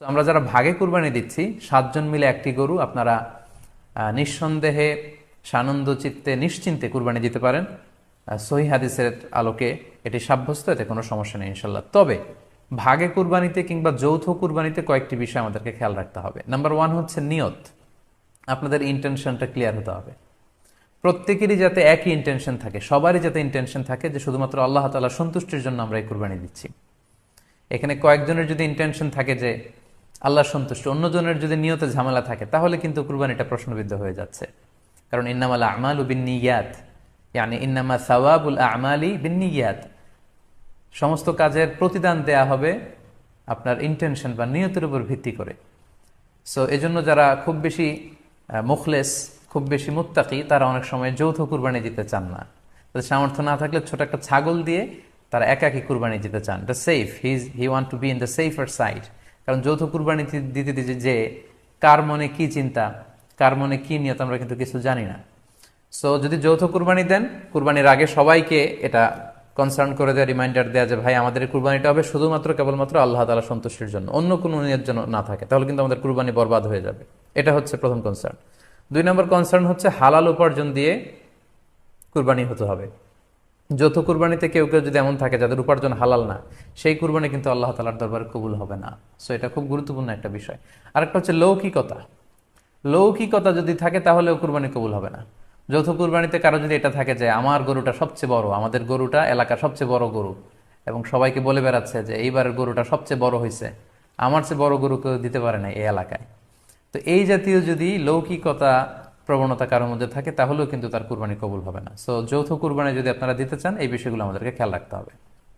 তো আমরা যারা ভাগে কুরবানি দিচ্ছি 7 জন মিলে একটি গরু আপনারা নিঃসন্দেহে সানন্দ চিত্তে নিশ্চিন্তে কুরবানি দিতে পারেন। সহিহ হাদিসের আলোকে এটি সাব্যস্ত, এতে কোনো সমস্যা নেই ইনশাল্লাহ। তবে ভাগে কুরবানিতে কিংবা যৌথ কুরবানিতে কয়েকটি বিষয় আমাদেরকে খেয়াল রাখতে হবে। নাম্বার 1 হচ্ছে নিয়ত। আপনাদের ইন্টেনশনটা ক্লিয়ার হতে হবে। প্রত্যেকেরই যাতে একই ইন্টেনশন থাকে, সবারই যাতে ইন্টেনশন থাকে যে শুধুমাত্র আল্লাহ তাআলা সন্তুষ্টির জন্য আমরা এই কুরবানি দিচ্ছি। এখানে কয়েকজনের যদি ইন্টেনশন থাকে যে আল্লাহ সন্তুষ্ট, অন্যজনের যদি নিয়তে ঝামেলা থাকে, তাহলে কিন্তু কুরবানিটা প্রশ্নবিদ্ধ হয়ে যাচ্ছে। কারণ ইন্নামাল আমালু বিন্নিয়াত, ইয়ানি ইন্নামা সাওয়াবুল আমালি বিন্নিয়াত, সমস্ত কাজের প্রতিদান দেয়া হবে আপনার ইন্টেনশন বা নিয়তের উপর ভিত্তি করে। সো এজন্য যারা খুব বেশি মুখলেস, খুব বেশি মুত্তাকি, তারা অনেক সময় যৌথ কুরবানি দিতে চান না। তাদের সামর্থ্য না থাকলে ছোট একটা ছাগল দিয়ে তারা একাকি কুরবানি দিতে চান। এটা safe, he want to be in the safer side. কারণ যৌথ কুরবানি দিতে দিতে যে কার মনে কি চিন্তা, কার মনে কি নিয়ত, আমরা কিন্তু কিছু জানি না। সো যদি যৌথ কুরবানি দেন, কুরবানির আগে সবাইকে এটা কনসার্ন করে দেওয়া, রিমাইন্ডার দেওয়া যে ভাই আমাদের কুরবানিটা হবে শুধুমাত্র কেবলমাত্র আল্লাহ তাআলা সন্তুষ্টির জন্য, অন্য কোনো নিয়ত যেন না থাকে, তাহলে কিন্তু আমাদের কুরবানি বরবাদ হয়ে যাবে। এটা হচ্ছে প্রথম কনসার্ন। 2 নম্বর কনসার্ন হচ্ছে হালাল উপার্জন দিয়ে কুরবানি হতে হবে। যৌথ কুরবানিতে কেউ কেউ যদি এমন থাকে যাদের উপার্জন হালাল না, সেই কুরবানি কিন্তু আল্লাহ তাআলার দরবারে কবুল হবে না। সো এটা খুব গুরুত্বপূর্ণ একটা বিষয়। আরেকটা হচ্ছে লৌকিকতা। লৌকিকতা যদি থাকে তাহলেও কুরবানি কবুল হবে না। যৌথ কুরবানিতে কারো যদি এটা থাকে যে আমার গরুটা সবচেয়ে বড়, আমাদের গরুটা এলাকার সবচেয়ে বড় গরু, এবং সবাইকে বলে বেড়াচ্ছে যে এইবারের গরুটা সবচেয়ে বড় হয়েছে, আমার চেয়ে বড় গরু কেউ দিতে পারে না এই এলাকায়। তো এই জাতীয় যদি লৌকিকতা প্রবণতা কারোর মধ্যে থাকে, তাহলেও কিন্তু তার কুরবানি কবুল হবে না। সো যৌথ কুরবানি যদি আপনারা দিতে চান, এই বিষয়গুলো আমাদেরকে খেয়াল রাখতে হবে।